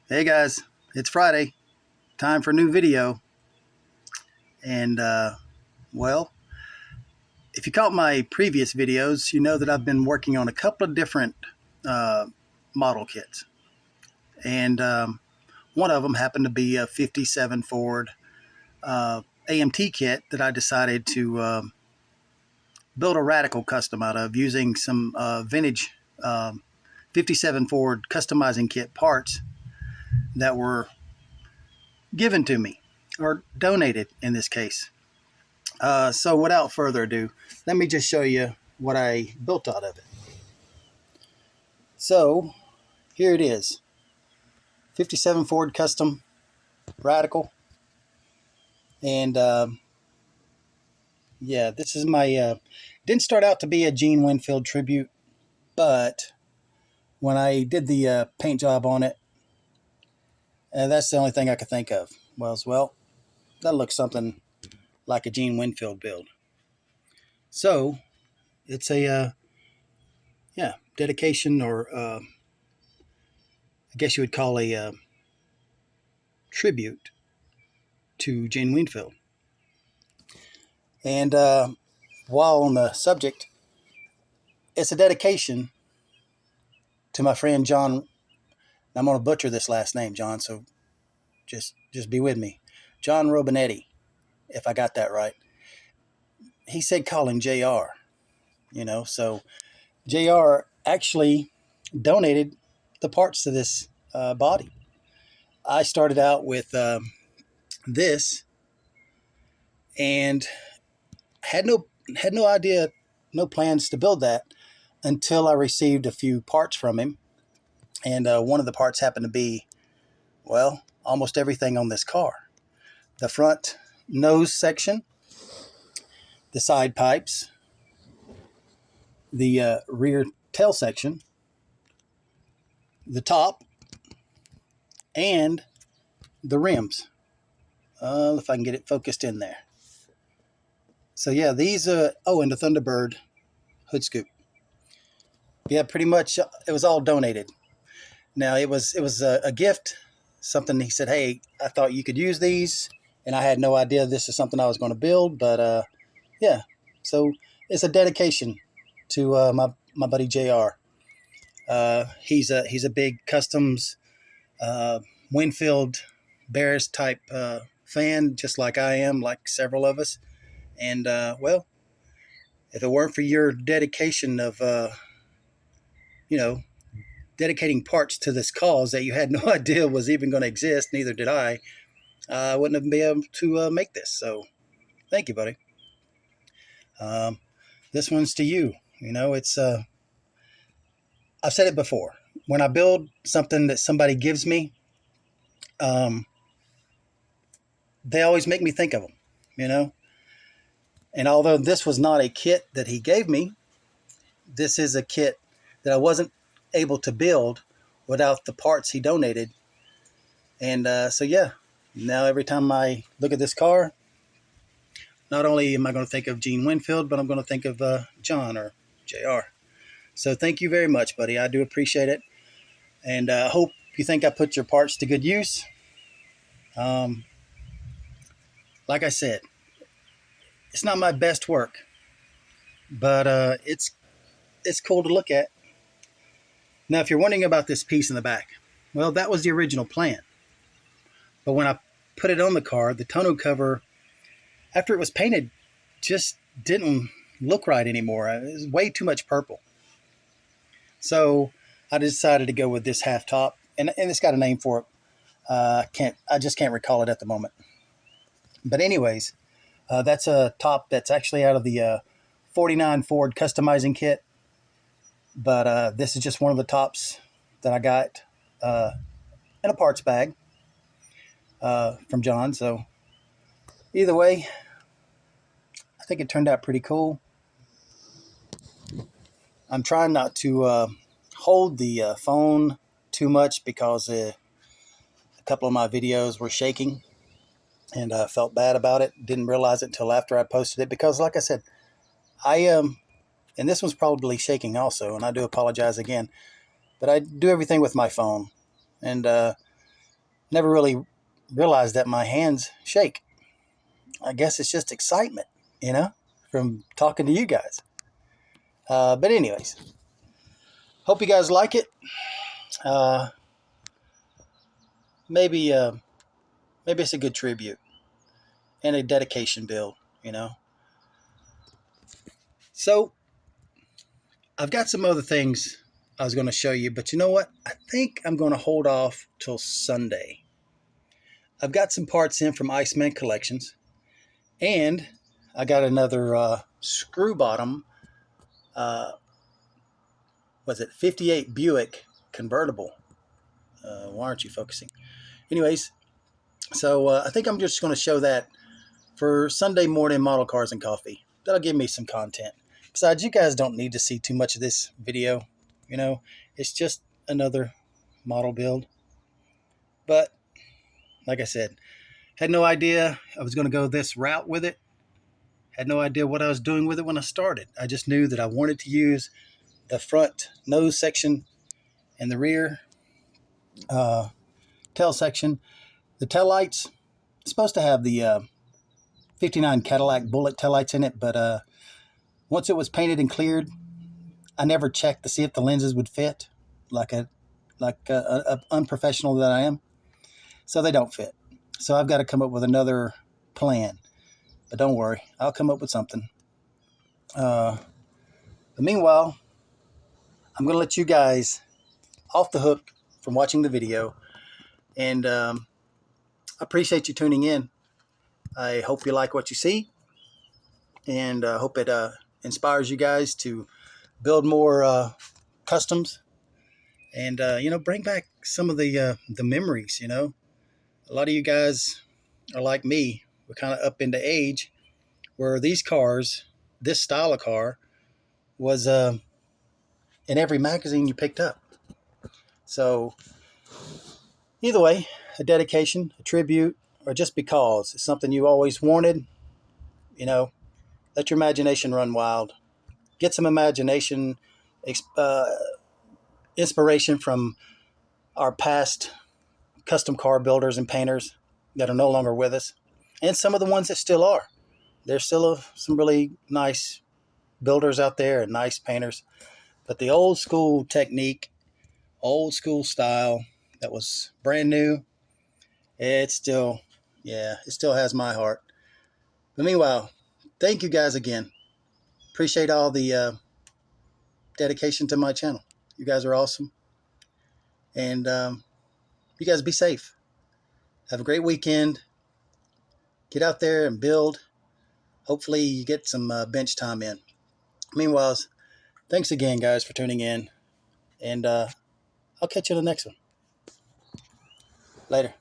Hey guys, it's Friday. Time for a new video. And, well, if you caught my previous videos, you know that I've been working on a couple of different uh, model kits. And one of them happened to be a 57 Ford AMT kit that I decided to build a radical custom out of using some vintage 57 Ford customizing kit parts that were given to me, or donated in this case. So without further ado, let me just show you what I built out of it. So here it is, 57 Ford Custom Radical. And yeah, this is my, didn't start out to be a Gene Winfield tribute, but when I did the paint job on it, that's the only thing I could think of. Well, that looks something like a Gene Winfield build. So it's a, yeah, dedication, or I guess you would call a tribute to Gene Winfield. And while on the subject, it's a dedication to my friend John. I'm going to butcher this last name, John, so just be with me. John Robinetti, if I got that right. He said call him JR, so JR actually donated the parts to this body. I started out with this and had no idea, no plans to build that until I received a few parts from him. And one of the parts happened to be, well, almost everything on this car. The front nose section, the side pipes, the rear tail section, the top, and the rims. If I can get it focused in there. So yeah, these, and the Thunderbird hood scoop. Yeah, pretty much it was all donated. Now it was a gift, something he said, hey, I thought you could use these, and I had no idea this is something I was going to build, but yeah, so it's a dedication to my buddy JR. He's a big customs Winfield Bears type fan, just like I am, like several of us. And well, if it weren't for your dedication of dedicating parts to this cause that you had no idea was even going to exist, neither did I wouldn't have been able to make this. So thank you, buddy. This one's to you. It's I've said it before. When I build something that somebody gives me, they always make me think of them, And although this was not a kit that he gave me, this is a kit that I wasn't able to build without the parts he donated. And so yeah, now every time I look at this car, not only am I going to think of Gene Winfield, but I'm going to think of John, or JR. So thank you very much, buddy. I do appreciate it. And I hope you think I put your parts to good use. Like I said, it's not my best work, but it's cool to look at. Now, if you're wondering about this piece in the back, well, that was the original plan. But when I put it on the car, the tonneau cover, after it was painted, just didn't look right anymore. It was way too much purple. So I decided to go with this half top, and it's got a name for it. I just can't recall it at the moment. But anyways, that's a top that's actually out of the 49 Ford customizing kit. But this is just one of the tops that I got in a parts bag from John. So either way, I think it turned out pretty cool. I'm trying not to hold the phone too much because a couple of my videos were shaking, and I felt bad about it. Didn't realize it until after I posted it, because like I said, and this one's probably shaking also, and I do apologize again, but I do everything with my phone. And Never really realized that my hands shake. I guess it's just excitement, from talking to you guys. But anyways, hope you guys like it. Uh, maybe maybe it's a good tribute and a dedication build. So I've got some other things I was going to show you, but you know what? I think I'm going to hold off till Sunday. I've got some parts in from Iceman Collections, and I got another screw bottom, was it 58 Buick convertible? Why aren't you focusing? Anyways, so I think I'm just going to show that for Sunday morning model cars and coffee. That'll give me some content. Besides, you guys don't need to see too much of this video. It's just another model build. But like I said, had no idea I was going to go this route with it. Had no idea what I was doing with it when I started. I just knew that I wanted to use the front nose section and the rear tail section. The tail lights, supposed to have the 59 Cadillac bullet tail lights in it, but once it was painted and cleared, I never checked to see if the lenses would fit, like a unprofessional that I am. So they don't fit. So I've got to come up with another plan. But don't worry, I'll come up with something. But meanwhile, I'm going to let you guys off the hook from watching the video. And I appreciate you tuning in. I hope you like what you see. And I hope it inspires you guys to build more customs. And, bring back some of the memories, A lot of you guys are like me. We're kind of up into age where these cars, this style of car, was in every magazine you picked up. So either way, a dedication, a tribute, or just because it's something you always wanted, let your imagination run wild. Get some imagination, inspiration from our past custom car builders and painters that are no longer with us, and some of the ones that still are. There's still some really nice builders out there and nice painters. But the old school technique, old school style that was brand new, it still has my heart. But meanwhile, thank you guys again. Appreciate all the dedication to my channel. You guys are awesome. And you guys be safe. Have a great weekend. Get out there and build. Hopefully you get some bench time in. Meanwhile, thanks again, guys, for tuning in. And I'll catch you in the next one. Later.